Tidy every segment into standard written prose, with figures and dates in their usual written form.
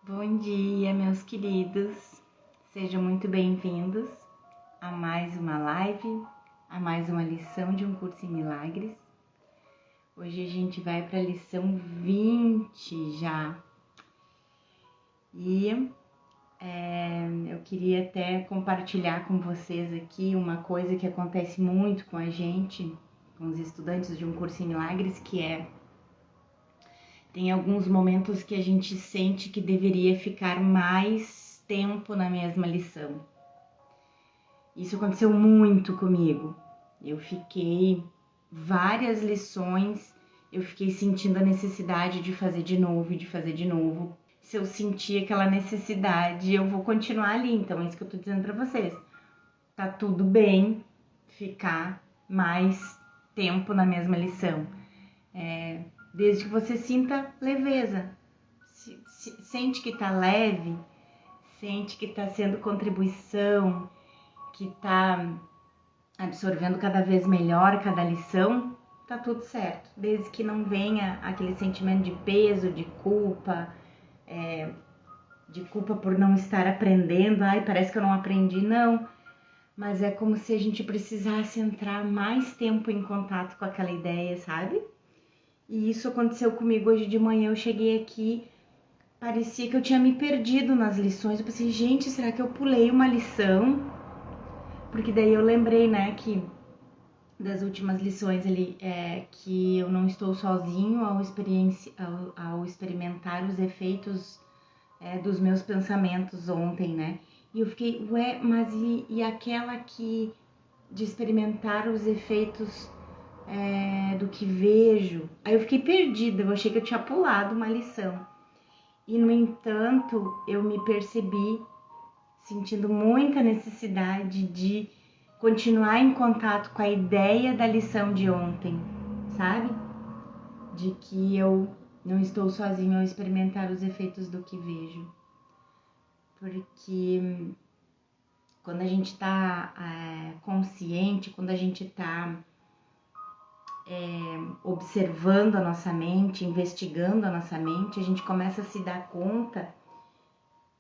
Bom dia, meus queridos. Sejam muito bem-vindos a mais uma live, a mais uma lição de um curso em milagres. Hoje a gente vai para a lição 20 já. E eu queria até compartilhar com vocês aqui uma coisa que acontece muito com a gente, com os estudantes de um curso em milagres, que tem alguns momentos que a gente sente que deveria ficar mais tempo na mesma lição. Isso aconteceu muito comigo. Eu fiquei várias lições, eu fiquei sentindo a necessidade de fazer de novo e de fazer de novo. Se eu sentir aquela necessidade, eu vou continuar ali. Então, é isso que eu tô dizendo pra vocês. Tá tudo bem ficar mais tempo na mesma lição. Desde que você sinta leveza, sente que tá leve, sente que tá sendo contribuição, que tá absorvendo cada vez melhor cada lição, tá tudo certo. Desde que não venha aquele sentimento de peso, de culpa por não estar aprendendo. Ai, parece que eu não aprendi, não. Mas é como se a gente precisasse entrar mais tempo em contato com aquela ideia, sabe? E isso aconteceu comigo hoje de manhã. Eu cheguei aqui, parecia que eu tinha me perdido nas lições. Eu pensei, gente, será que eu pulei uma lição? Porque daí eu lembrei, né, que das últimas lições ali, que eu não estou sozinho ao experimentar os efeitos dos meus pensamentos ontem, né? E eu fiquei, mas e aquela que de experimentar os efeitos do que vejo? Aí eu fiquei perdida, eu achei que eu tinha pulado uma lição. E, no entanto, eu me percebi sentindo muita necessidade de continuar em contato com a ideia da lição de ontem, sabe? De que eu não estou sozinho ao experimentar os efeitos do que vejo. Porque quando a gente está consciente, quando a gente está observando a nossa mente, investigando a nossa mente, a gente começa a se dar conta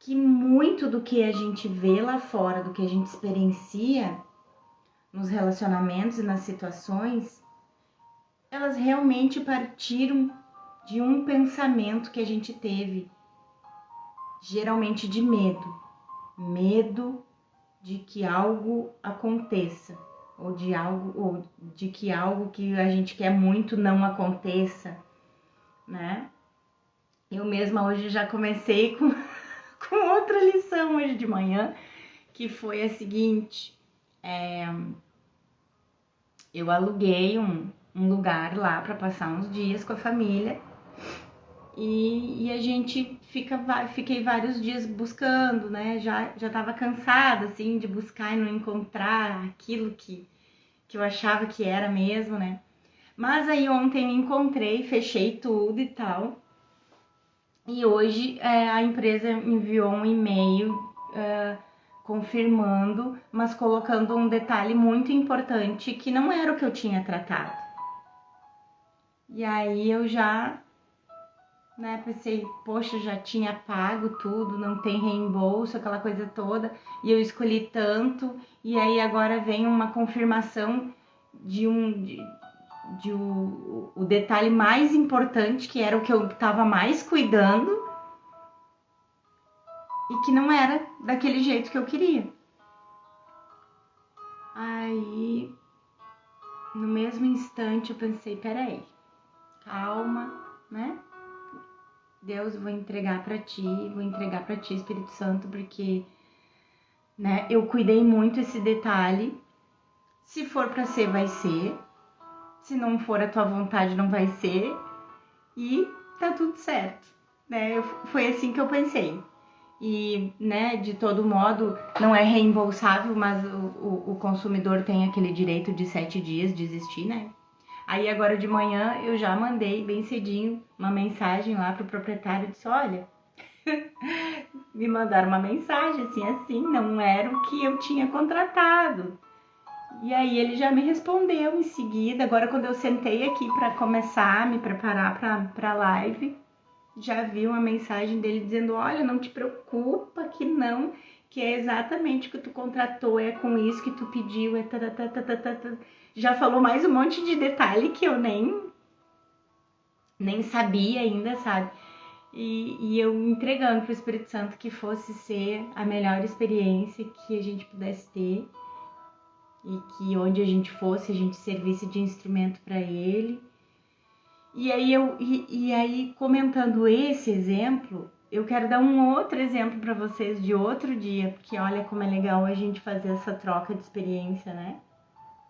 que muito do que a gente vê lá fora, do que a gente experiencia nos relacionamentos e nas situações, elas realmente partiram de um pensamento que a gente teve, geralmente de medo. Medo de que algo aconteça, ou de que algo que a gente quer muito não aconteça, né? Eu mesma hoje já comecei com outra lição hoje de manhã, que foi a seguinte: eu aluguei um lugar lá para passar uns dias com a família e a gente fiquei vários dias buscando, né? Já tava cansada assim de buscar e não encontrar aquilo que eu achava que era mesmo, né? Mas aí ontem me encontrei, fechei tudo e tal. E hoje a empresa enviou um e-mail confirmando, mas colocando um detalhe muito importante que não era o que eu tinha tratado. E aí eu já, né, pensei, poxa, já tinha pago tudo, não tem reembolso, aquela coisa toda, e eu escolhi tanto, e aí agora vem uma confirmação de o detalhe mais importante, que era o que eu estava mais cuidando, e que não era daquele jeito que eu queria. Aí, no mesmo instante, eu pensei, peraí, calma, né? Deus, vou entregar para ti, Espírito Santo, porque, né, eu cuidei muito esse detalhe. Se for para ser, vai ser. Se não for a tua vontade, não vai ser. E tá tudo certo, né? Foi assim que eu pensei. E, né, de todo modo, não é reembolsável, mas o consumidor tem aquele direito de 7 dias de existir, né? Aí agora de manhã eu já mandei bem cedinho uma mensagem lá pro proprietário e disse, olha, me mandaram uma mensagem assim, não era o que eu tinha contratado. E aí ele já me respondeu em seguida, agora quando eu sentei aqui para começar a me preparar para a live, já vi uma mensagem dele dizendo, olha, não te preocupa que é exatamente o que tu contratou, é com isso que tu pediu, já falou mais um monte de detalhe que eu nem sabia ainda, sabe? E eu entregando pro Espírito Santo que fosse ser a melhor experiência que a gente pudesse ter e que onde a gente fosse, a gente servisse de instrumento para ele. E aí, comentando esse exemplo, eu quero dar um outro exemplo para vocês de outro dia, porque olha como é legal a gente fazer essa troca de experiência, né?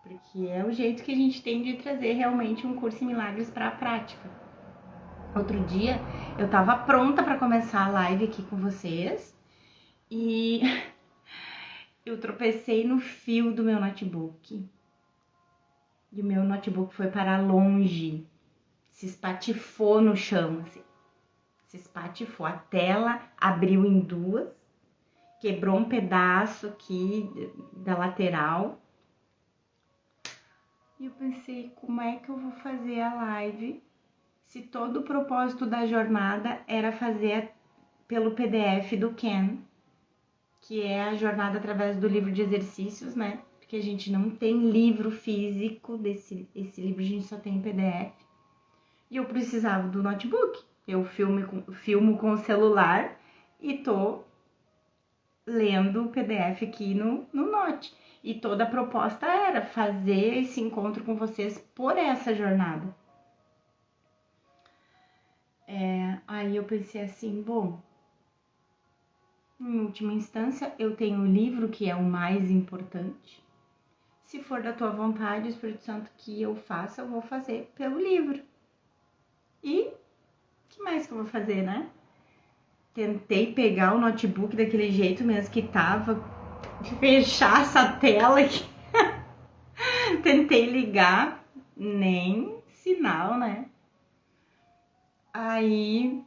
Porque é o jeito que a gente tem de trazer realmente um curso em milagres para a prática. Outro dia eu tava pronta para começar a live aqui com vocês e eu tropecei no fio do meu notebook. E o meu notebook foi para longe, se espatifou no chão, assim. Se espatifou, a tela abriu em duas, quebrou um pedaço aqui da lateral. E eu pensei, como é que eu vou fazer a live se todo o propósito da jornada era fazer pelo PDF do Ken, que é a jornada através do livro de exercícios, né? Porque a gente não tem livro físico esse livro, a gente só tem PDF. E eu precisava do notebook. Eu filmo com o celular e tô lendo o PDF aqui no Note. E toda a proposta era fazer esse encontro com vocês por essa jornada. Aí eu pensei assim, bom, em última instância, eu tenho o livro, que é o mais importante. Se for da tua vontade, Espírito Santo, que eu faça, eu vou fazer pelo livro. E o que mais que eu vou fazer, né? Tentei pegar o notebook daquele jeito mesmo que tava, fechar essa tela aqui. Tentei ligar, nem sinal, né? Aí,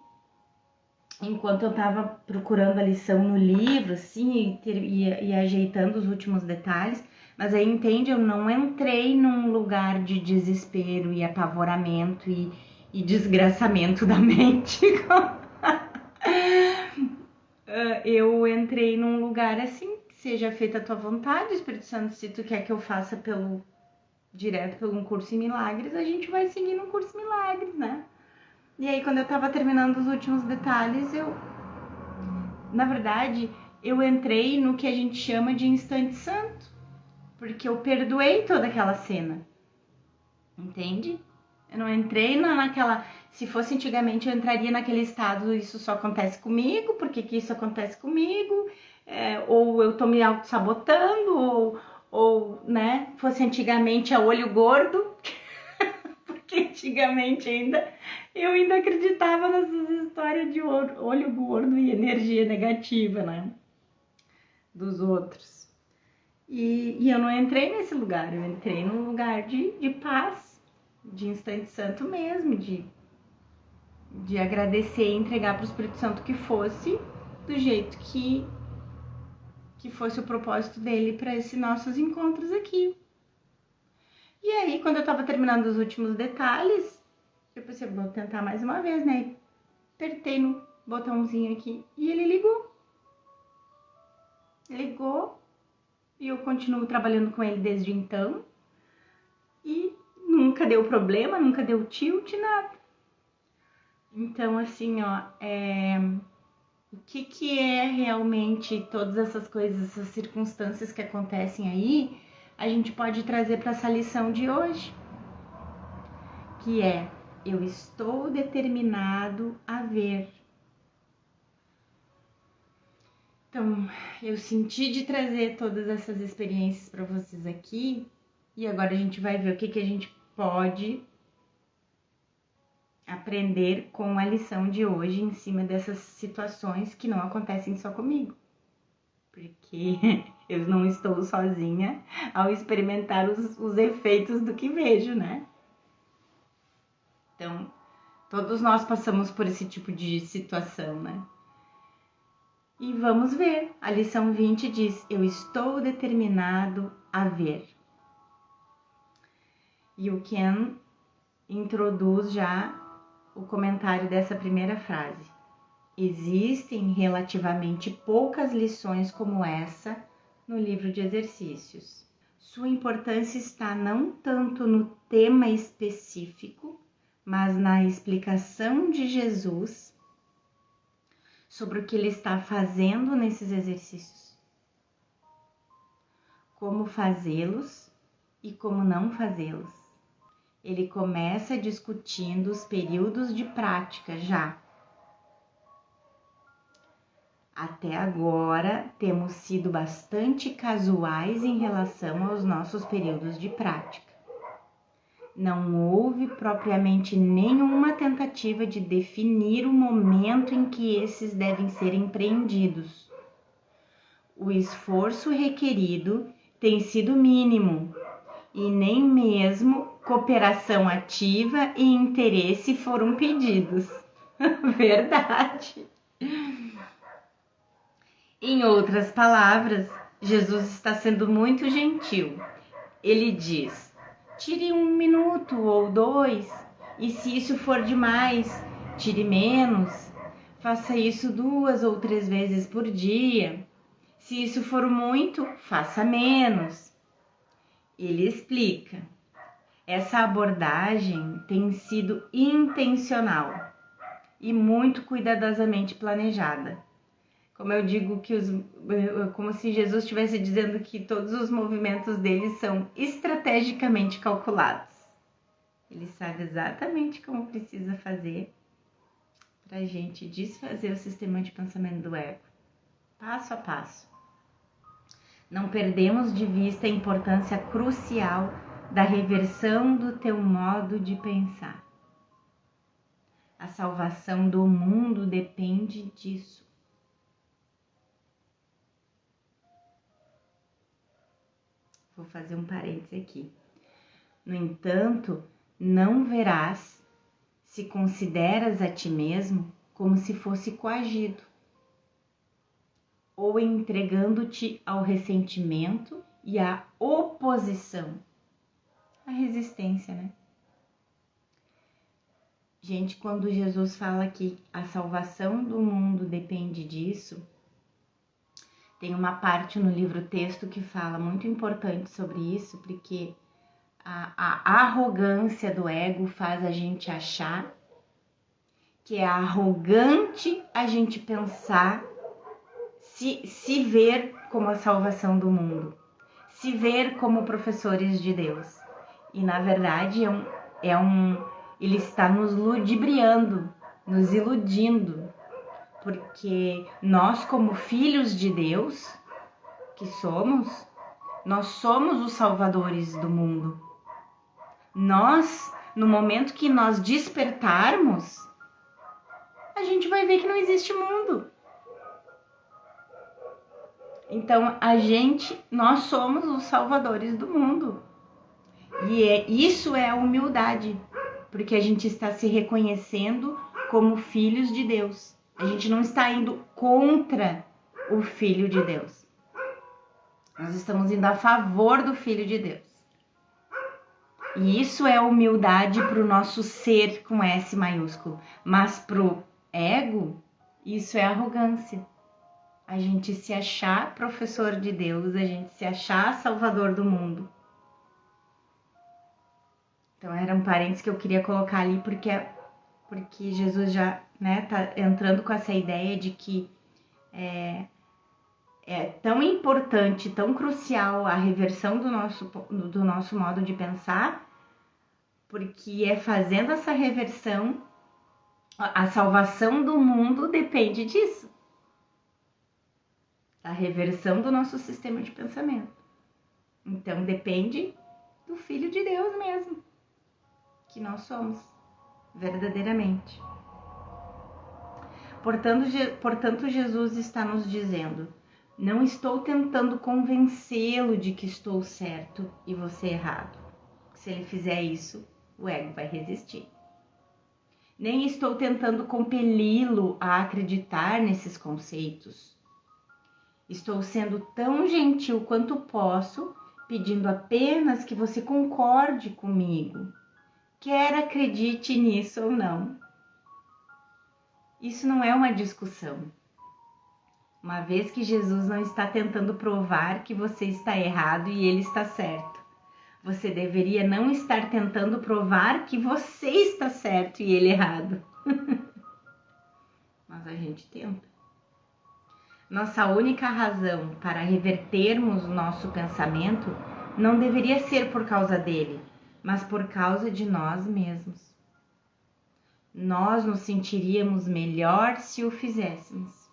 enquanto eu tava procurando a lição no livro, assim, e ajeitando os últimos detalhes, mas aí, entende, eu não entrei num lugar de desespero e apavoramento e desgraçamento da mente. Eu entrei num lugar assim, seja feita a tua vontade, Espírito Santo, se tu quer que eu faça direto pelo um curso em milagres, a gente vai seguir no curso em milagres, né? E aí, quando eu tava terminando os últimos detalhes, na verdade, eu entrei no que a gente chama de instante santo, porque eu perdoei toda aquela cena, entende? Eu não entrei naquela... Se fosse antigamente, eu entraria naquele estado, isso só acontece comigo, por que isso acontece comigo? Ou eu tô me auto-sabotando, ou, né, fosse antigamente a olho gordo, porque antigamente eu ainda acreditava nessas histórias de olho gordo e energia negativa, né, dos outros. E eu não entrei nesse lugar, eu entrei num lugar de paz, de instante santo mesmo, de agradecer e entregar para o Espírito Santo que fosse do jeito que fosse o propósito dele para esses nossos encontros aqui. E aí, quando eu estava terminando os últimos detalhes, eu pensei, vou tentar mais uma vez, né? Apertei no botãozinho aqui e ele ligou. Ligou e eu continuo trabalhando com ele desde então. E nunca deu problema, nunca deu tilt, nada. Então, assim, ó, o que é realmente todas essas coisas, essas circunstâncias que acontecem aí, a gente pode trazer para essa lição de hoje, que é: eu estou determinado a ver. Então, eu senti de trazer todas essas experiências para vocês aqui, e agora a gente vai ver o que a gente pode aprender com a lição de hoje em cima dessas situações que não acontecem só comigo. Porque eu não estou sozinha ao experimentar os efeitos do que vejo, né? Então, todos nós passamos por esse tipo de situação, né? E vamos ver. A lição 20 diz: eu estou determinado a ver. E o Ken introduz já o comentário dessa primeira frase. Existem relativamente poucas lições como essa no livro de exercícios. Sua importância está não tanto no tema específico, mas na explicação de Jesus sobre o que ele está fazendo nesses exercícios. Como fazê-los e como não fazê-los. Ele começa discutindo os períodos de prática já. Até agora, temos sido bastante casuais em relação aos nossos períodos de prática. Não houve propriamente nenhuma tentativa de definir o momento em que esses devem ser empreendidos. O esforço requerido tem sido mínimo e nem mesmo cooperação ativa e interesse foram pedidos. Verdade. Em outras palavras, Jesus está sendo muito gentil. Ele diz: tire 1 minuto ou 2, e se isso for demais, tire menos. Faça isso 2 ou 3 vezes por dia. Se isso for muito, faça menos. Ele explica. Essa abordagem tem sido intencional e muito cuidadosamente planejada. Como eu digo, como se Jesus estivesse dizendo que todos os movimentos dele são estrategicamente calculados. Ele sabe exatamente como precisa fazer para a gente desfazer o sistema de pensamento do ego, passo a passo. Não perdemos de vista a importância crucial da reversão do teu modo de pensar. A salvação do mundo depende disso. Vou fazer um parênteses aqui. No entanto, não verás se consideras a ti mesmo como se fosse coagido, ou entregando-te ao ressentimento e à oposição. A resistência, né? Gente, quando Jesus fala que a salvação do mundo depende disso, tem uma parte no livro texto que fala muito importante sobre isso, porque a arrogância do ego faz a gente achar que é arrogante a gente pensar, se ver como a salvação do mundo, se ver como professores de Deus. E na verdade ele está nos ludibriando, nos iludindo, porque nós, como filhos de Deus que somos, nós somos os salvadores do mundo. Nós, no momento que nós despertarmos, a gente vai ver que não existe mundo. Então, nós somos os salvadores do mundo. E isso é a humildade, porque a gente está se reconhecendo como filhos de Deus. A gente não está indo contra o Filho de Deus. Nós estamos indo a favor do Filho de Deus. E isso é humildade para o nosso ser com S maiúsculo. Mas para o ego, isso é arrogância. A gente se achar professor de Deus, a gente se achar salvador do mundo. Então era um parênteses que eu queria colocar ali, porque Jesus já tá entrando com essa ideia de que é tão importante, tão crucial a reversão do nosso modo de pensar, porque é fazendo essa reversão, a salvação do mundo depende disso. A reversão do nosso sistema de pensamento. Então depende do Filho de Deus mesmo, que nós somos, verdadeiramente. Portanto, Jesus está nos dizendo: não estou tentando convencê-lo de que estou certo e você errado. Se ele fizer isso, o ego vai resistir. Nem estou tentando compeli-lo a acreditar nesses conceitos. Estou sendo tão gentil quanto posso, pedindo apenas que você concorde comigo, quer acredite nisso ou não. Isso não é uma discussão. Uma vez que Jesus não está tentando provar que você está errado e ele está certo. Você deveria não estar tentando provar que você está certo e ele errado. Mas a gente tenta. Nossa única razão para revertermos o nosso pensamento não deveria ser por causa dele, mas por causa de nós mesmos. Nós nos sentiríamos melhor se o fizéssemos.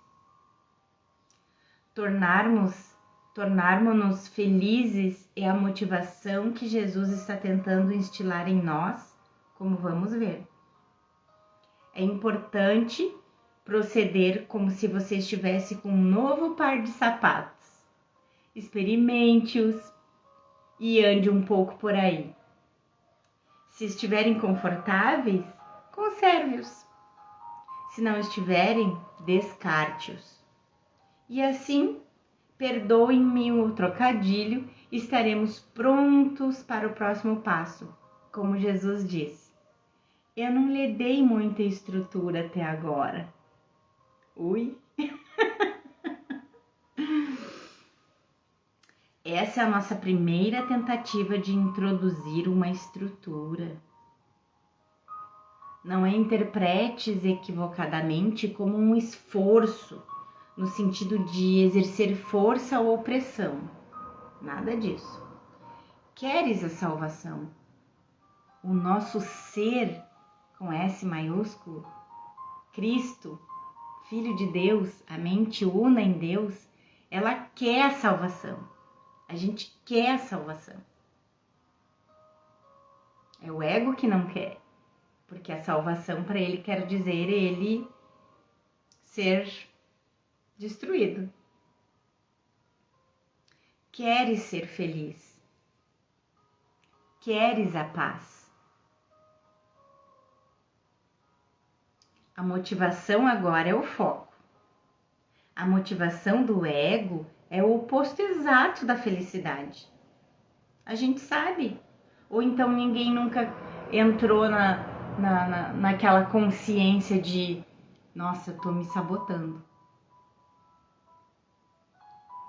Tornarmos-nos felizes é a motivação que Jesus está tentando instilar em nós, como vamos ver. É importante proceder como se você estivesse com um novo par de sapatos. Experimente-os e ande um pouco por aí. Se estiverem confortáveis, conserve-os. Se não estiverem, descarte-os. E assim, perdoem-me o trocadilho, estaremos prontos para o próximo passo, como Jesus disse. Eu não lhe dei muita estrutura até agora. Ui! Essa é a nossa primeira tentativa de introduzir uma estrutura. Não a interpretes equivocadamente como um esforço, no sentido de exercer força ou opressão. Nada disso. Queres a salvação? O nosso ser, com S maiúsculo, Cristo, Filho de Deus, a mente una em Deus, ela quer a salvação. A gente quer a salvação. É o ego que não quer, porque a salvação para ele quer dizer ele ser destruído. Queres ser feliz? Queres a paz? A motivação agora é o foco. A motivação do ego é o oposto exato da felicidade. A gente sabe. Ou então ninguém nunca entrou naquela consciência de nossa, eu tô me sabotando.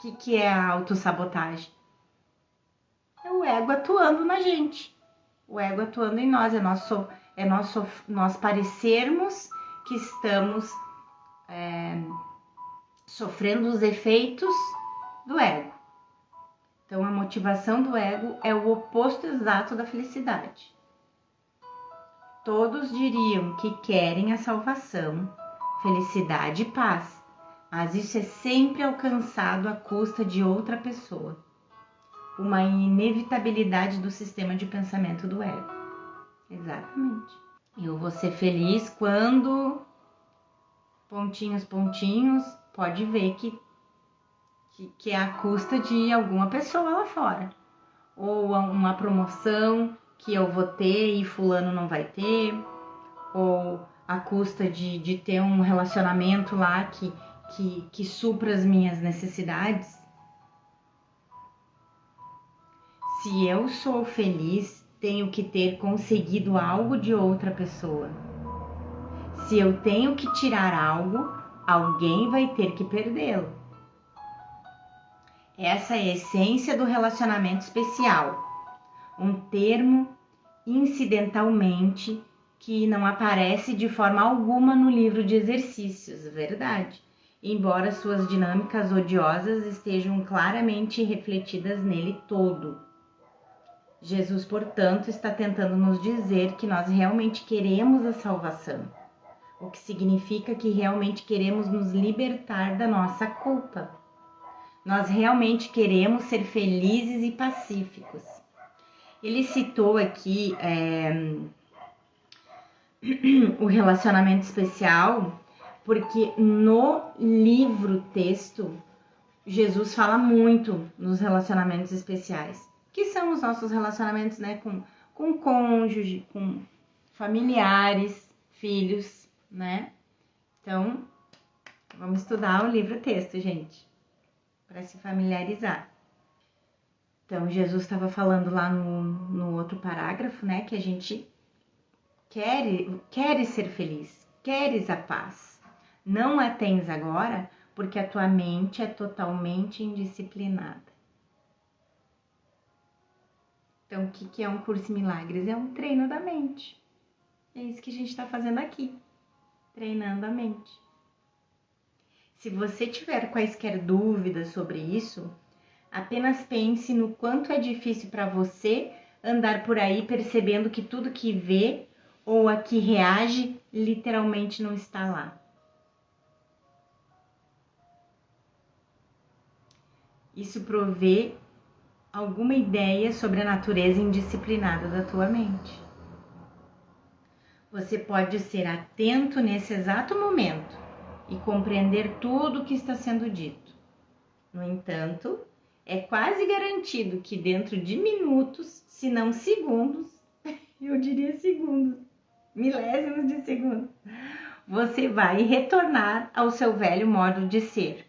O que é a autossabotagem? É o ego atuando na gente. O ego atuando em nós. Nós parecermos que estamos sofrendo os efeitos do ego. Então, a motivação do ego é o oposto exato da felicidade. Todos diriam que querem a salvação, felicidade e paz, mas isso é sempre alcançado à custa de outra pessoa. Uma inevitabilidade do sistema de pensamento do ego. Exatamente. Eu vou ser feliz quando... pontinhos, pode ver que é a custa de alguma pessoa lá fora. Ou uma promoção que eu vou ter e fulano não vai ter. Ou a custa de ter um relacionamento lá que supra as minhas necessidades. Se eu sou feliz, tenho que ter conseguido algo de outra pessoa. Se eu tenho que tirar algo, alguém vai ter que perdê-lo. Essa é a essência do relacionamento especial, um termo incidentalmente que não aparece de forma alguma no livro de exercícios, verdade, embora suas dinâmicas odiosas estejam claramente refletidas nele todo. Jesus, portanto, está tentando nos dizer que nós realmente queremos a salvação, o que significa que realmente queremos nos libertar da nossa culpa. Nós realmente queremos ser felizes e pacíficos. Ele citou aqui o relacionamento especial, porque no livro texto, Jesus fala muito nos relacionamentos especiais, que são os nossos relacionamentos, né, com cônjuge, com familiares, filhos, né? Então, vamos estudar o livro texto, gente, para se familiarizar. Então, Jesus estava falando lá no outro parágrafo, né, que a gente quer ser feliz, queres a paz. Não a tens agora porque a tua mente é totalmente indisciplinada. Então, o que é um curso em milagres? É um treino da mente. É isso que a gente está fazendo aqui, treinando a mente. Se você tiver quaisquer dúvidas sobre isso, apenas pense no quanto é difícil para você andar por aí percebendo que tudo que vê ou a que reage literalmente não está lá. Isso provê alguma ideia sobre a natureza indisciplinada da tua mente. Você pode ser atento nesse exato momento e compreender tudo o que está sendo dito. No entanto, é quase garantido que dentro de minutos, se não segundos, eu diria segundos, milésimos de segundo, você vai retornar ao seu velho modo de ser,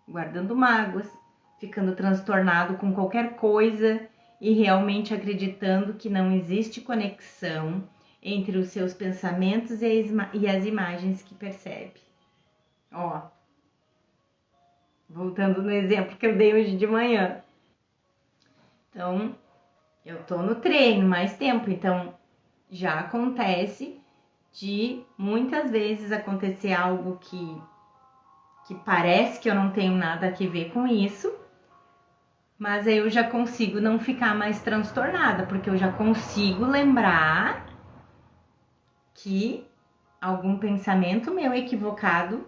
guardando mágoas, ficando transtornado com qualquer coisa e realmente acreditando que não existe conexão entre os seus pensamentos e as imagens que percebe. Ó, voltando no exemplo que eu dei hoje de manhã. Então, eu tô no treino mais tempo, então já acontece de muitas vezes acontecer algo que parece que eu não tenho nada a ver com isso, mas aí eu já consigo não ficar mais transtornada, porque eu já consigo lembrar que algum pensamento meu equivocado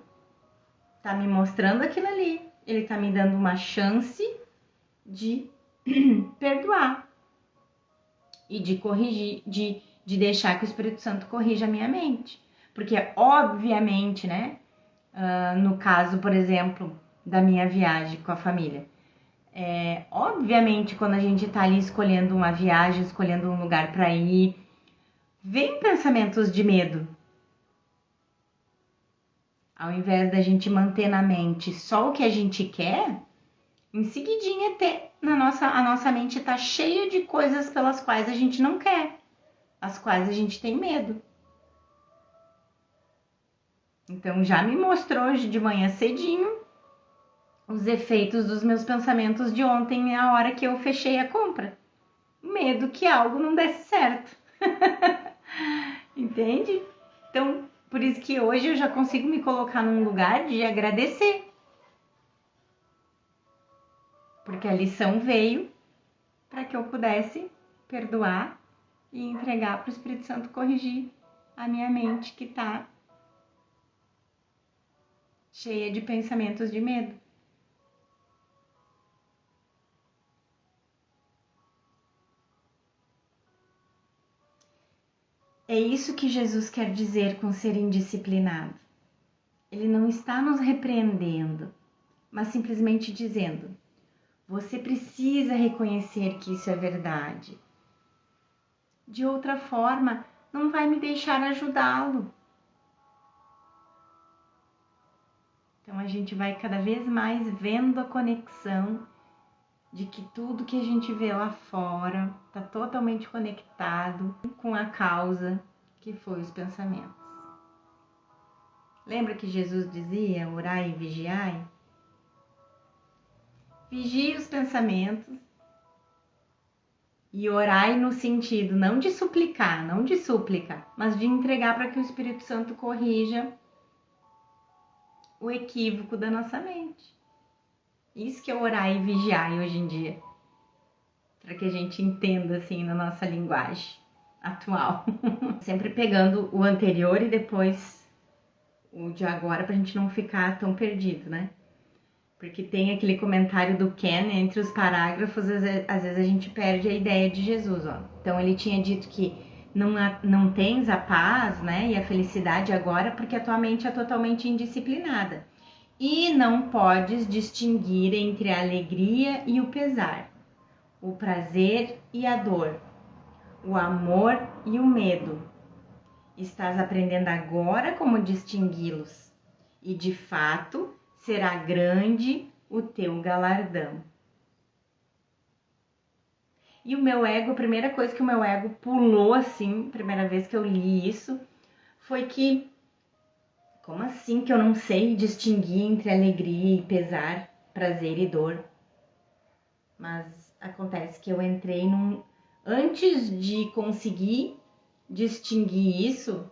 tá me mostrando aquilo ali. Ele tá me dando uma chance de perdoar e de corrigir, de deixar que o Espírito Santo corrija a minha mente. Porque, obviamente, né? No caso, por exemplo, da minha viagem com a família. Obviamente, quando a gente tá ali escolhendo uma viagem, escolhendo um lugar para ir, vem pensamentos de medo. Ao invés da gente manter na mente só o que a gente quer, em seguidinha a nossa mente tá cheia de coisas pelas quais a gente não quer, as quais a gente tem medo. Então já me mostrou hoje de manhã cedinho os efeitos dos meus pensamentos de ontem, a hora que eu fechei a compra. Medo que algo não desse certo. Entende? Então, por isso que hoje eu já consigo me colocar num lugar de agradecer. Porque a lição veio para que eu pudesse perdoar e entregar para o Espírito Santo corrigir a minha mente que está cheia de pensamentos de medo. É isso que Jesus quer dizer com ser indisciplinado. Ele não está nos repreendendo, mas simplesmente dizendo: você precisa reconhecer que isso é verdade. De outra forma, não vai me deixar ajudá-lo. Então a gente vai cada vez mais vendo a conexão de que tudo que a gente vê lá fora está totalmente conectado com a causa que foi os pensamentos. Lembra que Jesus dizia: orai e vigiai? Vigie os pensamentos e orai no sentido não de suplicar, não de súplica, mas de entregar para que o Espírito Santo corrija o equívoco da nossa mente. Isso que é orar e vigiar hoje em dia, para que a gente entenda assim na nossa linguagem atual. Sempre pegando o anterior e depois o de agora, para a gente não ficar tão perdido, né? Porque tem aquele comentário do Ken entre os parágrafos, às vezes a gente perde a ideia de Jesus, ó. Então ele tinha dito que não tens a paz, né, e a felicidade agora porque a tua mente é totalmente indisciplinada. E não podes distinguir entre a alegria e o pesar, o prazer e a dor, o amor e o medo. Estás aprendendo agora como distingui-los, e de fato será grande o teu galardão. E o meu ego, a primeira coisa que o meu ego pulou assim, primeira vez que eu li isso, foi que Como assim que eu não sei distinguir entre alegria e pesar, prazer e dor? Mas acontece que eu entrei num. Antes de conseguir distinguir isso,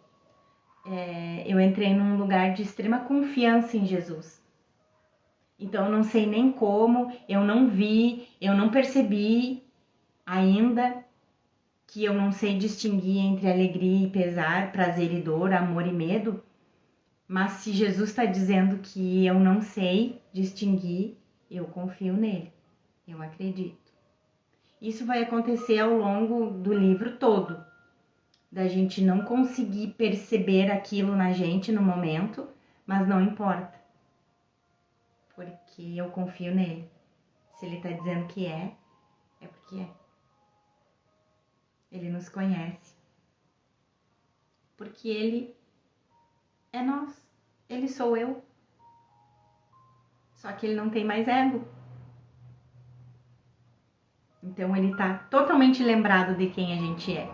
eu entrei num lugar de extrema confiança em Jesus. Então eu não sei nem como, eu não vi, eu não percebi ainda que eu não sei distinguir entre alegria e pesar, prazer e dor, amor e medo. Mas se Jesus está dizendo que eu não sei distinguir, eu confio nele, eu acredito. Isso vai acontecer ao longo do livro todo, da gente não conseguir perceber aquilo na gente no momento, mas não importa, porque eu confio nele. Se ele está dizendo que é porque é. Ele nos conhece, porque ele é nós, ele sou eu, só que ele não tem mais ego. Então ele está totalmente lembrado de quem a gente é.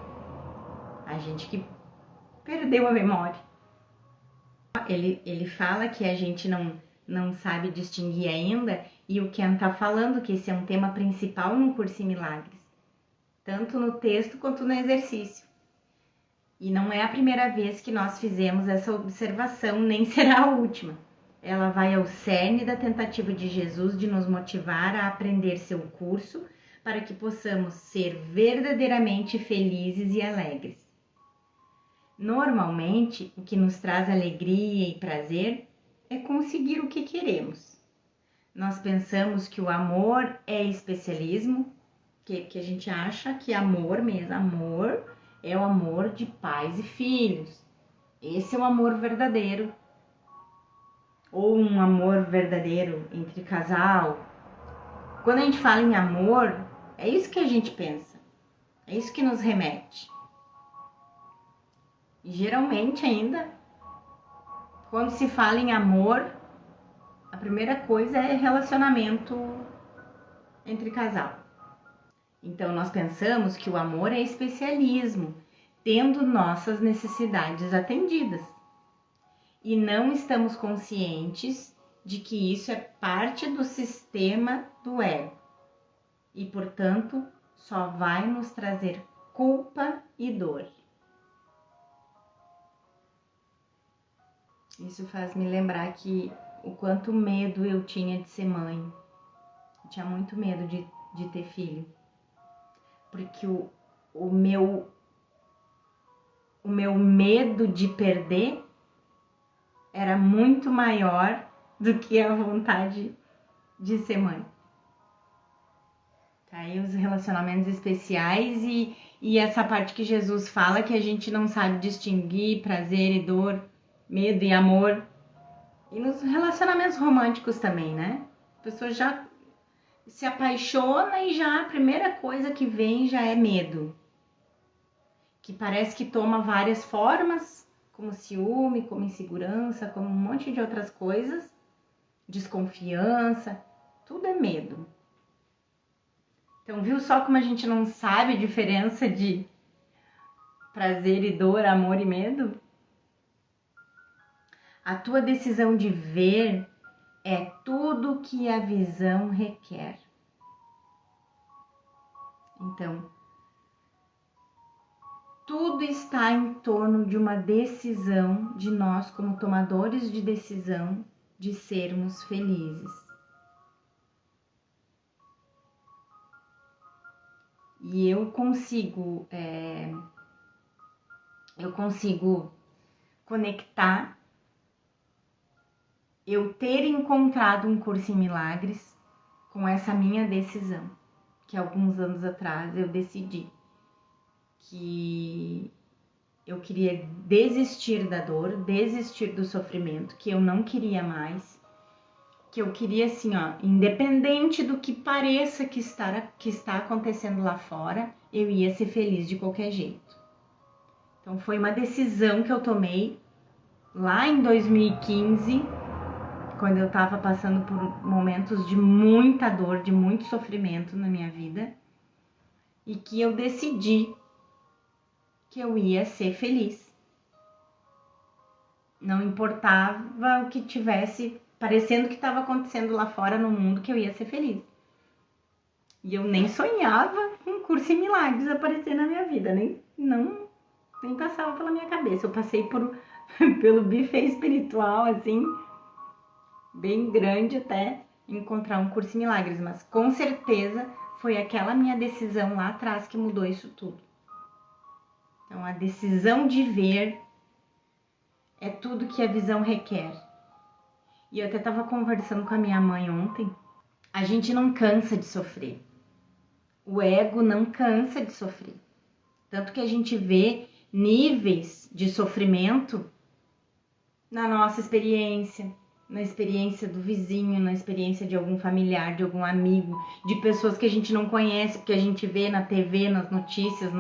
A gente que perdeu a memória. Ele fala que a gente não sabe distinguir ainda, e o Ken está falando que esse é um tema principal no Curso em Milagres, tanto no texto quanto no exercício. E não é a primeira vez que nós fizemos essa observação, nem será a última. Ela vai ao cerne da tentativa de Jesus de nos motivar a aprender seu curso para que possamos ser verdadeiramente felizes e alegres. Normalmente, o que nos traz alegria e prazer é conseguir o que queremos. Nós pensamos que o amor é especialismo, que a gente acha que amor mesmo, amor é o amor de pais e filhos. Esse é o amor verdadeiro. Ou um amor verdadeiro entre casal. Quando a gente fala em amor, é isso que a gente pensa. É isso que nos remete. E geralmente ainda, quando se fala em amor, a primeira coisa é relacionamento entre casal. Então nós pensamos que o amor é especialismo, tendo nossas necessidades atendidas. E não estamos conscientes de que isso é parte do sistema do ego. E, portanto, só vai nos trazer culpa e dor. Isso faz me lembrar que o quanto medo eu tinha de ser mãe. Eu tinha muito medo de ter filho. Porque o meu medo de perder era muito maior do que a vontade de ser mãe. Tá aí os relacionamentos especiais e essa parte que Jesus fala que a gente não sabe distinguir prazer e dor, medo e amor. E nos relacionamentos românticos também, né? A pessoa já se apaixona e já a primeira coisa que vem já é medo. Que parece que toma várias formas, como ciúme, como insegurança, como um monte de outras coisas, desconfiança, tudo é medo. Então, viu só como a gente não sabe a diferença de prazer e dor, amor e medo? A tua decisão de ver é tudo que a visão requer. Então, tudo está em torno de uma decisão de nós, como tomadores de decisão, de sermos felizes. E eu consigo conectar eu ter encontrado um curso em milagres com essa minha decisão, que alguns anos atrás eu decidi que eu queria desistir da dor, desistir do sofrimento, que eu não queria mais, que eu queria assim, independente do que pareça que está acontecendo lá fora, eu ia ser feliz de qualquer jeito. Então foi uma decisão que eu tomei lá em 2015, quando eu estava passando por momentos de muita dor, de muito sofrimento na minha vida, e que eu decidi que eu ia ser feliz. Não importava o que tivesse parecendo que estava acontecendo lá fora no mundo, que eu ia ser feliz. E eu nem sonhava com um curso em milagres aparecer na minha vida, nem passava pela minha cabeça. Eu passei pelo buffet espiritual, assim, bem grande até encontrar um curso em milagres, mas com certeza foi aquela minha decisão lá atrás que mudou isso tudo. Então, a decisão de ver é tudo que a visão requer. E eu até estava conversando com a minha mãe ontem. A gente não cansa de sofrer. O ego não cansa de sofrer. Tanto que a gente vê níveis de sofrimento na nossa experiência, na experiência do vizinho, na experiência de algum familiar, de algum amigo, de pessoas que a gente não conhece, porque a gente vê na TV, nas notícias,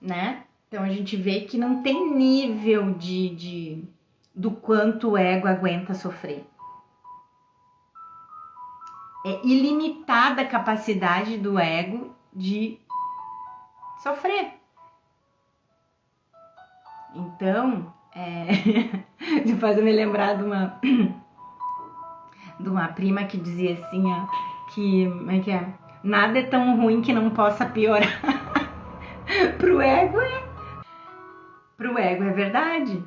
né? Então a gente vê que não tem nível do quanto o ego aguenta sofrer. É ilimitada a capacidade do ego de sofrer. Então, isso faz eu me lembrar de uma prima que dizia assim, ó, que nada é tão ruim que não possa piorar. Pro ego é verdade.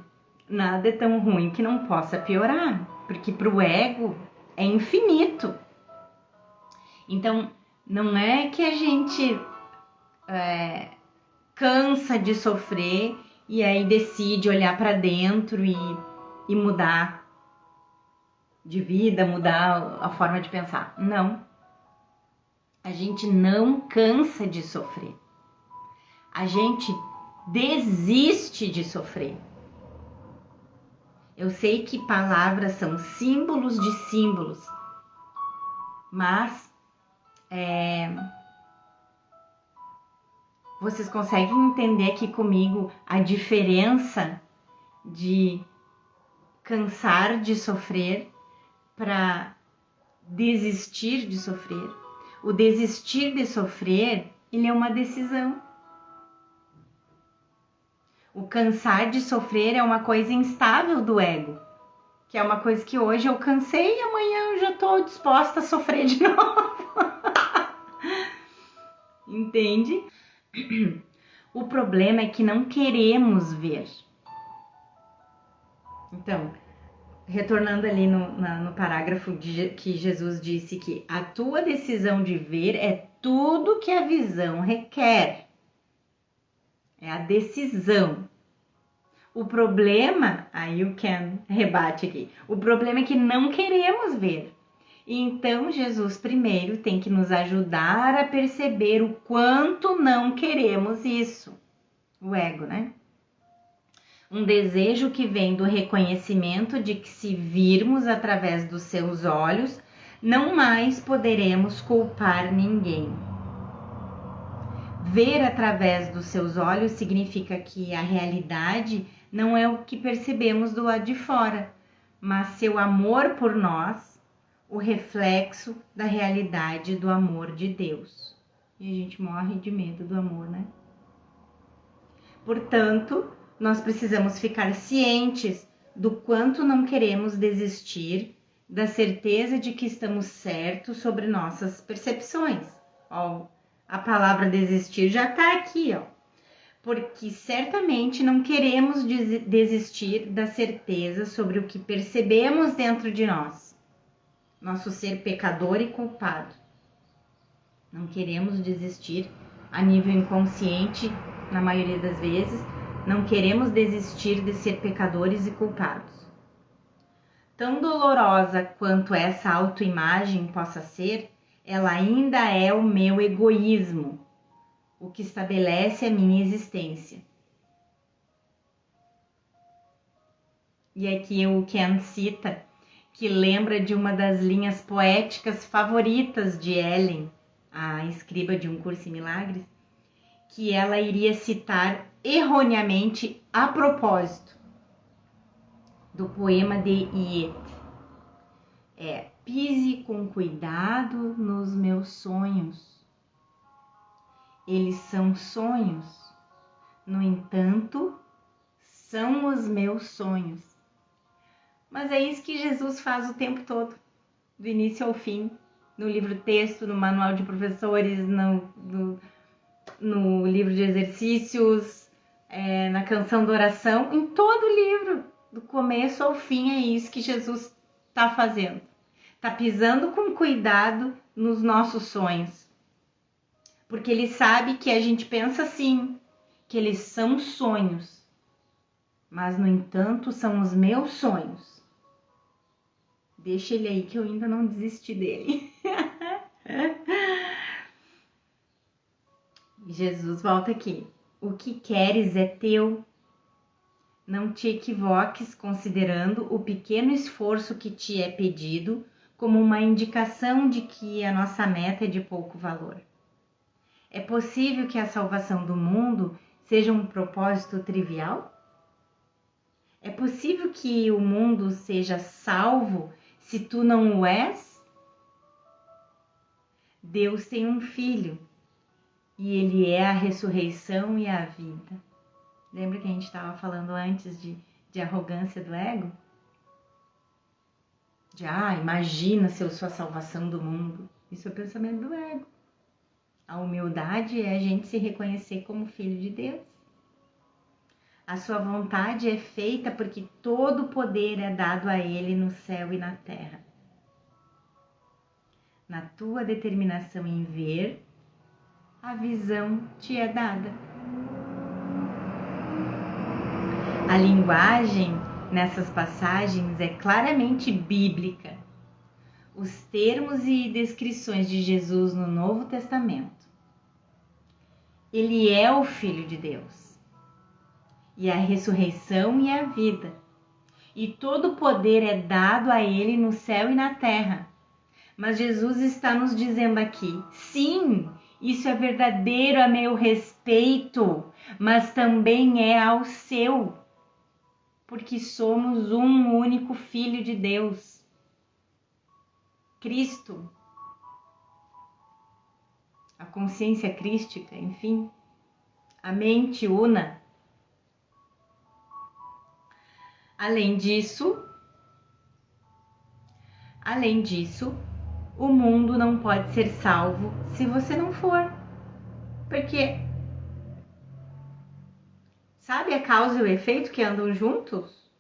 Nada é tão ruim que não possa piorar, porque pro ego é infinito. Então, não é que a gente cansa de sofrer e aí decide olhar para dentro e mudar de vida, mudar a forma de pensar. Não. A gente não cansa de sofrer. A gente desiste de sofrer. Eu sei que palavras são símbolos de símbolos, mas vocês conseguem entender aqui comigo a diferença de cansar de sofrer para desistir de sofrer? O desistir de sofrer, ele é uma decisão. O cansar de sofrer é uma coisa instável do ego, que é uma coisa que hoje eu cansei e amanhã eu já estou disposta a sofrer de novo. Entende? O problema é que não queremos ver. Então, retornando ali no parágrafo que Jesus disse que a tua decisão de ver é tudo que a visão requer. É a decisão. O problema, aí o Ken rebate aqui, o problema é que não queremos ver. Então, Jesus primeiro tem que nos ajudar a perceber o quanto não queremos isso. O ego, né? Um desejo que vem do reconhecimento de que se virmos através dos seus olhos, não mais poderemos culpar ninguém. Ver através dos seus olhos significa que a realidade não é o que percebemos do lado de fora, mas seu amor por nós, o reflexo da realidade do amor de Deus. E a gente morre de medo do amor, né? Portanto, nós precisamos ficar cientes do quanto não queremos desistir da certeza de que estamos certos sobre nossas percepções. Ó, a palavra desistir já está aqui, ó. Porque certamente não queremos desistir da certeza sobre o que percebemos dentro de nós, nosso ser pecador e culpado. Não queremos desistir a nível inconsciente, na maioria das vezes, não queremos desistir de ser pecadores e culpados. Tão dolorosa quanto essa autoimagem possa ser, ela ainda é o meu egoísmo, o que estabelece a minha existência. E aqui o Ken cita que lembra de uma das linhas poéticas favoritas de Ellen, a escriba de Um Curso em Milagres, que ela iria citar erroneamente a propósito do poema de Iet. Pise com cuidado nos meus sonhos. Eles são sonhos, no entanto, são os meus sonhos. Mas é isso que Jesus faz o tempo todo, do início ao fim, no livro-texto, no manual de professores, no livro de exercícios, na canção da oração, em todo o livro, do começo ao fim, é isso que Jesus está fazendo. Está pisando com cuidado nos nossos sonhos. Porque ele sabe que a gente pensa assim, que eles são sonhos. Mas, no entanto, são os meus sonhos. Deixa ele aí que eu ainda não desisti dele. Jesus volta aqui. O que queres é teu. Não te equivoques considerando o pequeno esforço que te é pedido como uma indicação de que a nossa meta é de pouco valor. É possível que a salvação do mundo seja um propósito trivial? É possível que o mundo seja salvo se tu não o és? Deus tem um filho e ele é a ressurreição e a vida. Lembra que a gente estava falando antes de arrogância do ego? Imagina se eu sou a salvação do mundo. Isso é o pensamento do ego. A humildade é a gente se reconhecer como filho de Deus. A sua vontade é feita porque todo o poder é dado a ele no céu e na terra. Na tua determinação em ver, a visão te é dada. A linguagem nessas passagens é claramente bíblica. Os termos e descrições de Jesus no Novo Testamento. Ele é o Filho de Deus, e a ressurreição e a vida, e todo o poder é dado a ele no céu e na terra. Mas Jesus está nos dizendo aqui, sim, isso é verdadeiro a meu respeito, mas também é ao seu, porque somos um único Filho de Deus, Cristo, a consciência crística, enfim, a mente una. Além disso, o mundo não pode ser salvo se você não for. Porque, sabe a causa e o efeito que andam juntos?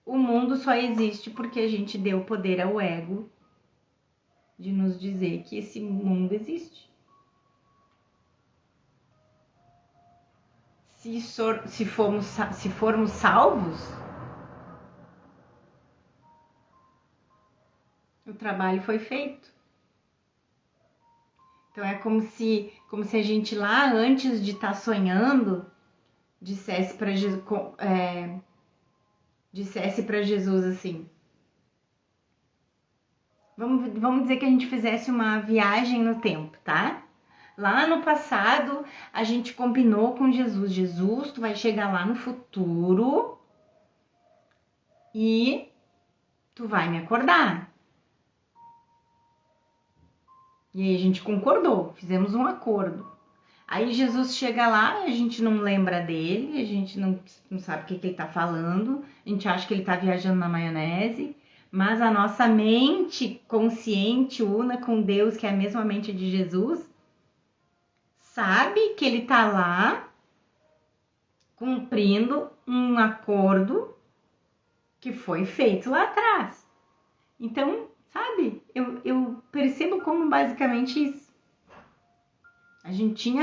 O mundo só existe porque a gente deu poder ao ego de nos dizer que esse mundo existe. Se formos salvos, o trabalho foi feito. Então é como se a gente lá, antes de estar sonhando, dissesse para Jesus assim, vamos dizer que a gente fizesse uma viagem no tempo, tá? Lá no passado, a gente combinou com Jesus. Jesus, tu vai chegar lá no futuro e tu vai me acordar. E aí a gente concordou, fizemos um acordo. Aí Jesus chega lá, a gente não lembra dele, a gente não sabe o que ele tá falando, a gente acha que ele tá viajando na maionese, mas a nossa mente consciente, una com Deus, que é a mesma mente de Jesus, sabe que ele tá lá cumprindo um acordo que foi feito lá atrás. Então, sabe, eu percebo como basicamente isso. A gente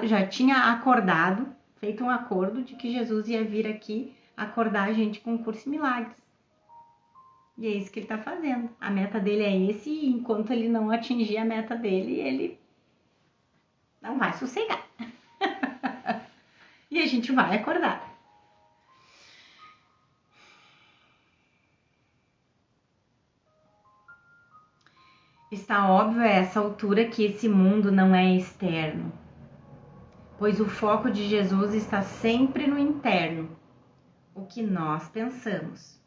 já tinha acordado, feito um acordo de que Jesus ia vir aqui acordar a gente com o curso em milagres. E é isso que ele tá fazendo. A meta dele é esse, e enquanto ele não atingir a meta dele, ele não vai sossegar. E a gente vai acordar. Está óbvio a essa altura que esse mundo não é externo, pois o foco de Jesus está sempre no interno, o que nós pensamos.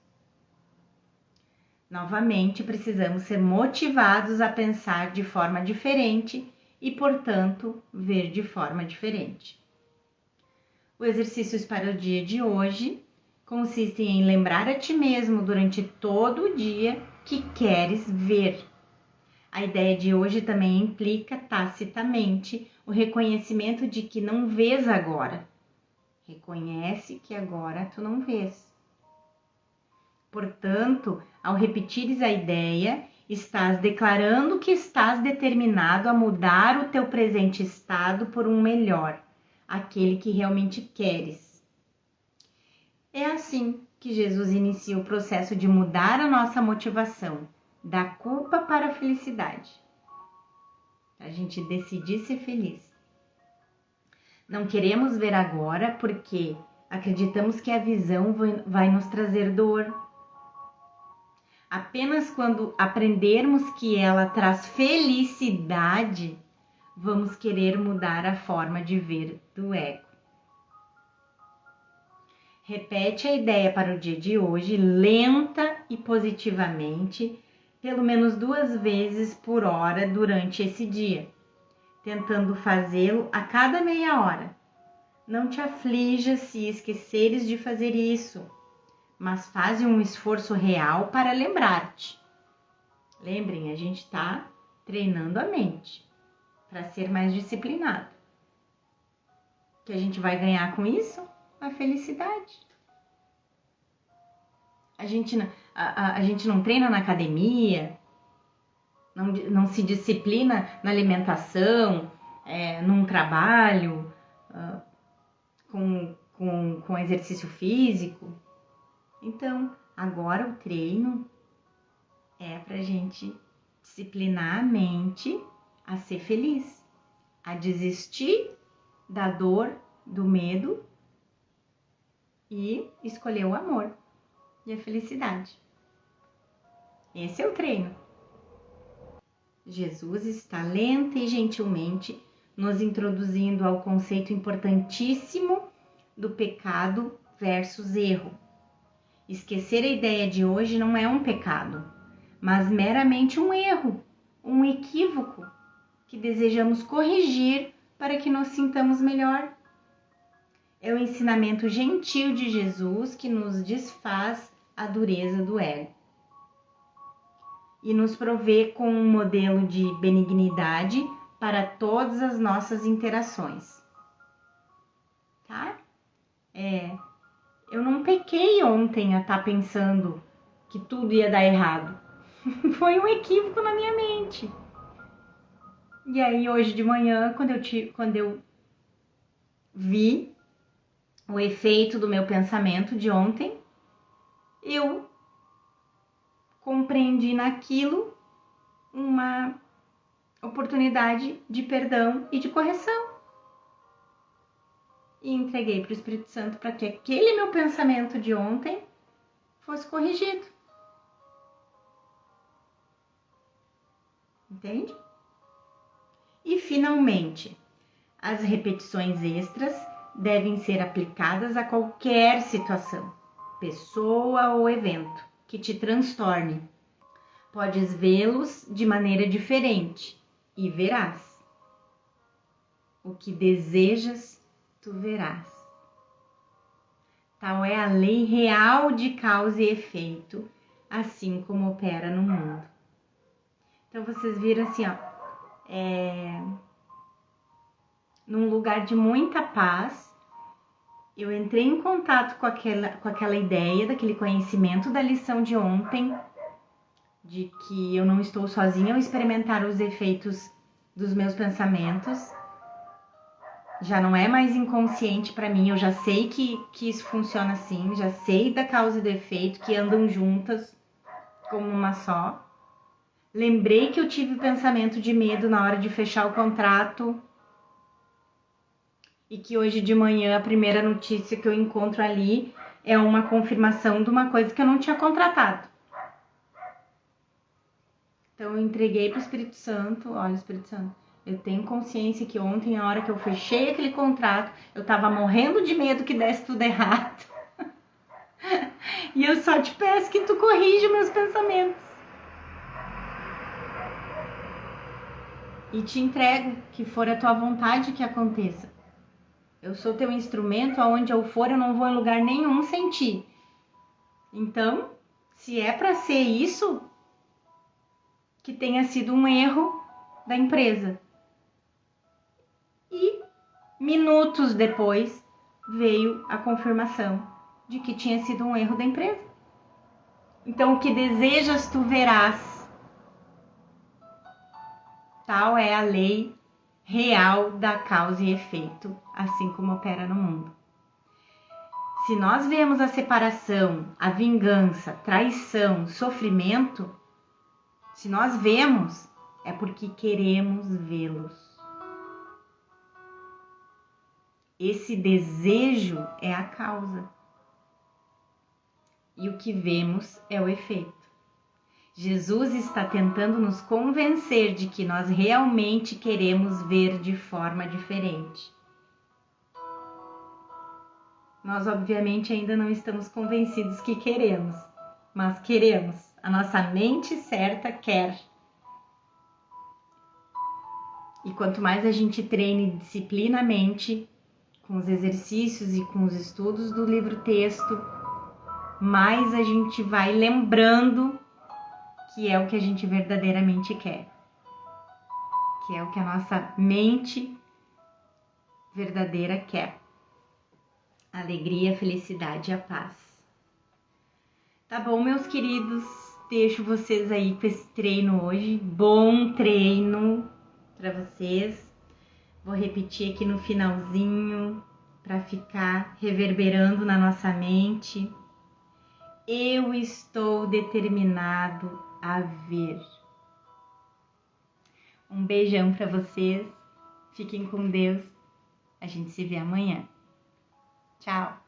Novamente, precisamos ser motivados a pensar de forma diferente e, portanto, ver de forma diferente. O exercício para o dia de hoje consiste em lembrar a ti mesmo durante todo o dia que queres ver. A ideia de hoje também implica tacitamente o reconhecimento de que não vês agora. Reconhece que agora tu não vês. Portanto, ao repetires a ideia, estás declarando que estás determinado a mudar o teu presente estado por um melhor, aquele que realmente queres. É assim que Jesus inicia o processo de mudar a nossa motivação, da culpa para a felicidade. A gente decidir ser feliz. Não queremos ver agora porque acreditamos que a visão vai nos trazer dor. Apenas quando aprendermos que ela traz felicidade, vamos querer mudar a forma de ver do ego. Repete a ideia para o dia de hoje, lenta e positivamente, pelo menos 2 vezes por hora durante esse dia, tentando fazê-lo a cada meia hora. Não te aflijas se esqueceres de fazer isso, mas faz um esforço real para lembrar-te. Lembrem, a gente está treinando a mente para ser mais disciplinado. O que a gente vai ganhar com isso? A felicidade. A gente não treina na academia, não se disciplina na alimentação, num trabalho, com exercício físico. Então, agora o treino é para a gente disciplinar a mente a ser feliz, a desistir da dor, do medo e escolher o amor e a felicidade. Esse é o treino. Jesus está lenta e gentilmente nos introduzindo ao conceito importantíssimo do pecado versus erro. Esquecer a ideia de hoje não é um pecado, mas meramente um erro, um equívoco que desejamos corrigir para que nos sintamos melhor. É o ensinamento gentil de Jesus que nos desfaz a dureza do ego e nos provê com um modelo de benignidade para todas as nossas interações. Tá? Eu não pequei ontem a estar pensando que tudo ia dar errado. Foi um equívoco na minha mente. E aí hoje de manhã, quando eu vi o efeito do meu pensamento de ontem, eu compreendi naquilo uma oportunidade de perdão e de correção. E entreguei para o Espírito Santo para que aquele meu pensamento de ontem fosse corrigido. Entende? E finalmente, as repetições extras devem ser aplicadas a qualquer situação, pessoa ou evento que te transtorne. Podes vê-los de maneira diferente e verás. O que desejas, tu verás. Tal é a lei real de causa e efeito, assim como opera no mundo. Então vocês viram assim, num lugar de muita paz, eu entrei em contato com aquela ideia, daquele conhecimento da lição de ontem, de que eu não estou sozinha ao experimentar os efeitos dos meus pensamentos. Já não é mais inconsciente para mim, eu já sei que isso funciona assim, já sei da causa e do efeito, que andam juntas como uma só. Lembrei que eu tive pensamento de medo na hora de fechar o contrato e que hoje de manhã a primeira notícia que eu encontro ali é uma confirmação de uma coisa que eu não tinha contratado. Então eu entreguei para o Espírito Santo. Olha, Espírito Santo, eu tenho consciência que ontem, a hora que eu fechei aquele contrato, eu estava morrendo de medo que desse tudo errado. E eu só te peço que tu corrija meus pensamentos. E te entrego que for a tua vontade que aconteça. Eu sou teu instrumento, aonde eu for, eu não vou em lugar nenhum sem ti. Então, se é para ser isso, que tenha sido um erro da empresa. E minutos depois veio a confirmação de que tinha sido um erro da empresa. Então, o que desejas, tu verás. Tal é a lei real da causa e efeito, assim como opera no mundo. Se nós vemos a separação, a vingança, traição, sofrimento, se nós vemos, é porque queremos vê-los. Esse desejo é a causa. E o que vemos é o efeito. Jesus está tentando nos convencer de que nós realmente queremos ver de forma diferente. Nós, obviamente, ainda não estamos convencidos que queremos, mas queremos. A nossa mente certa quer. E quanto mais a gente treine disciplina a mente, com os exercícios e com os estudos do livro-texto, mais a gente vai lembrando que é o que a gente verdadeiramente quer. Que é o que a nossa mente verdadeira quer. A alegria, a felicidade e a paz. Tá bom, meus queridos? Deixo vocês aí com esse treino hoje. Bom treino para vocês. Vou repetir aqui no finalzinho para ficar reverberando na nossa mente. Eu estou determinado a ver. Um beijão para vocês. Fiquem com Deus. A gente se vê amanhã. Tchau!